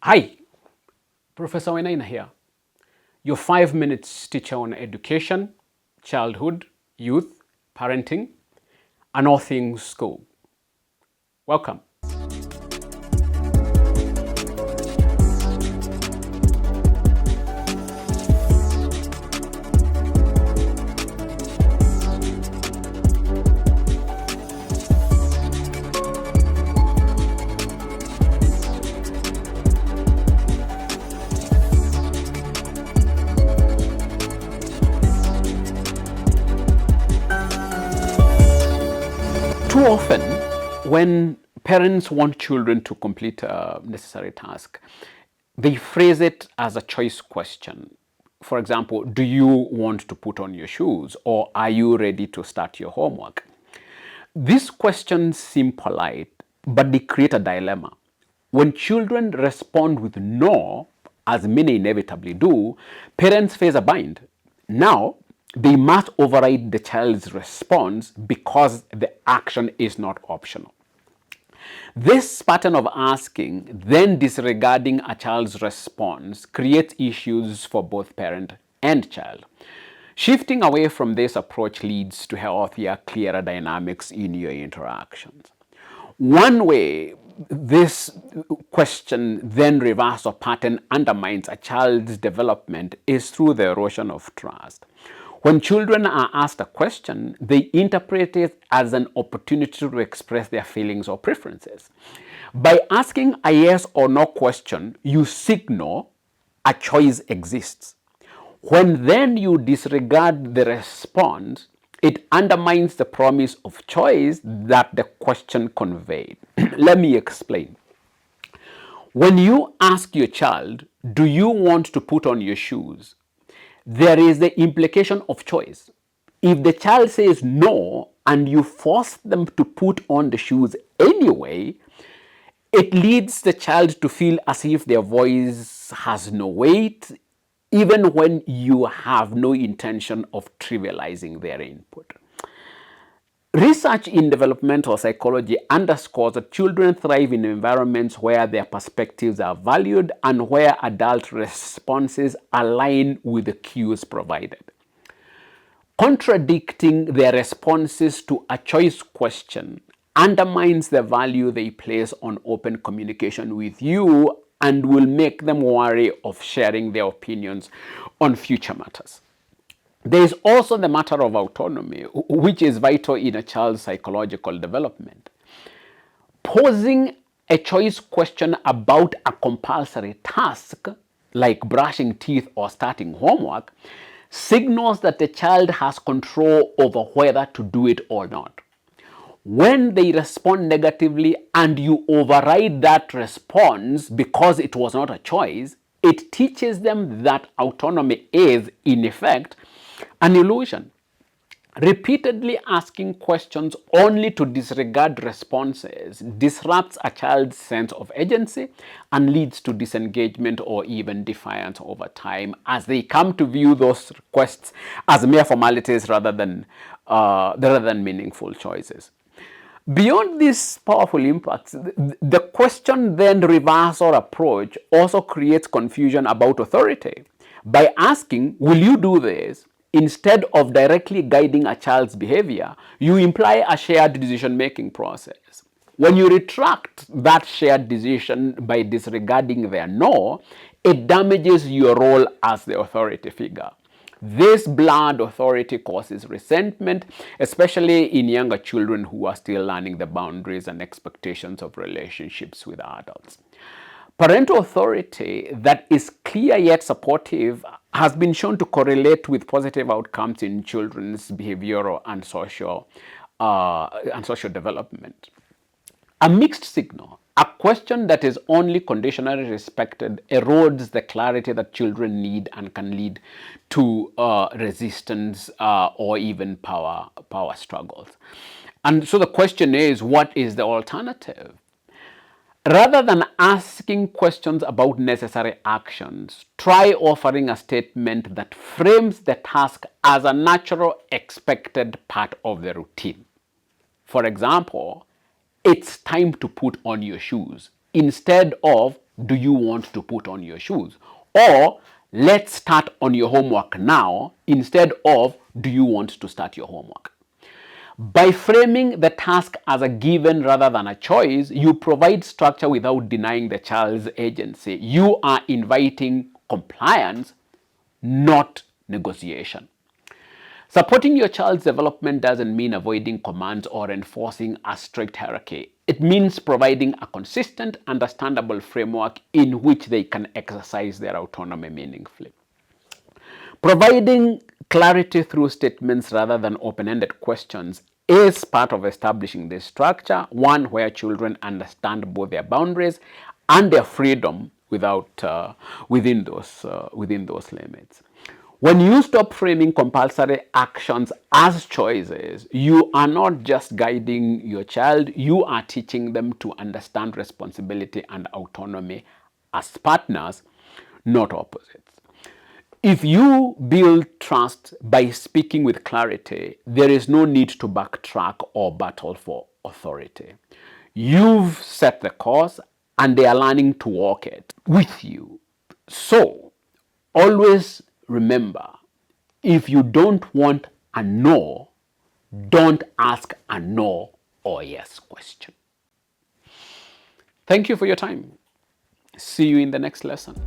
Hi, Professor Wainaina here, your 5 minutes teacher on education, childhood, youth, parenting, and all things school. Welcome. Too often, when parents want children to complete a necessary task, they phrase it as a choice question. For example, do you want to put on your shoes, or are you ready to start your homework? These questions seem polite, but they create a dilemma. When children respond with no, as many inevitably do, parents face a bind. Now, they must override the child's response because the action is not optional. This pattern of asking, then disregarding a child's response, creates issues for both parent and child. Shifting away from this approach leads to healthier, clearer dynamics in your interactions. One way this question, then reverse or pattern, undermines a child's development is through the erosion of trust. When children are asked a question, they interpret it as an opportunity to express their feelings or preferences. By asking a yes or no question, you signal a choice exists. When then you disregard the response, it undermines the promise of choice that the question conveyed. Let me explain. When you ask your child, do you want to put on your shoes? There is the implication of choice. If the child says no and you force them to put on the shoes anyway, it leads the child to feel as if their voice has no weight, even when you have no intention of trivializing their input. Research in developmental psychology underscores that children thrive in environments where their perspectives are valued and where adult responses align with the cues provided. Contradicting their responses to a choice question undermines the value they place on open communication with you and will make them wary of sharing their opinions on future matters. There is also the matter of autonomy, which is vital in a child's psychological development. Posing a choice question about a compulsory task, like brushing teeth or starting homework, signals that the child has control over whether to do it or not. When they respond negatively and you override that response because it was not a choice, it teaches them that autonomy is, in effect, an illusion. Repeatedly asking questions only to disregard responses disrupts a child's sense of agency and leads to disengagement or even defiance over time, as they come to view those requests as mere formalities rather than meaningful choices. Beyond these powerful impacts, the question then reversal approach also creates confusion about authority. By asking, will you do this? Instead of directly guiding a child's behavior, you imply a shared decision-making process. When you retract that shared decision by disregarding their no, it damages your role as the authority figure. This blurred authority causes resentment, especially in younger children who are still learning the boundaries and expectations of relationships with adults. Parental authority that is clear yet supportive has been shown to correlate with positive outcomes in children's behavioral and social development. A mixed signal, a question that is only conditionally respected, erodes the clarity that children need and can lead to resistance or even power struggles. And so the question is, what is the alternative? Rather than asking questions about necessary actions, try offering a statement that frames the task as a natural, expected part of the routine. For example, it's time to put on your shoes, instead of do you want to put on your shoes? Or let's start on your homework now instead of do you want to start your homework? By framing the task as a given rather than a choice, you provide structure without denying the child's agency. You are inviting compliance, not negotiation. Supporting your child's development doesn't mean avoiding commands or enforcing a strict hierarchy. It means providing a consistent, understandable framework in which they can exercise their autonomy meaningfully. Providing clarity through statements rather than open-ended questions is part of establishing this structure, one where children understand both their boundaries and their freedom within those limits. When you stop framing compulsory actions as choices, you are not just guiding your child, you are teaching them to understand responsibility and autonomy as partners, not opposites. If you build trust by speaking with clarity, there is no need to backtrack or battle for authority. You've set the course and they are learning to walk it with you. So, always remember, if you don't want a no, don't ask a no or yes question. Thank you for your time. See you in the next lesson.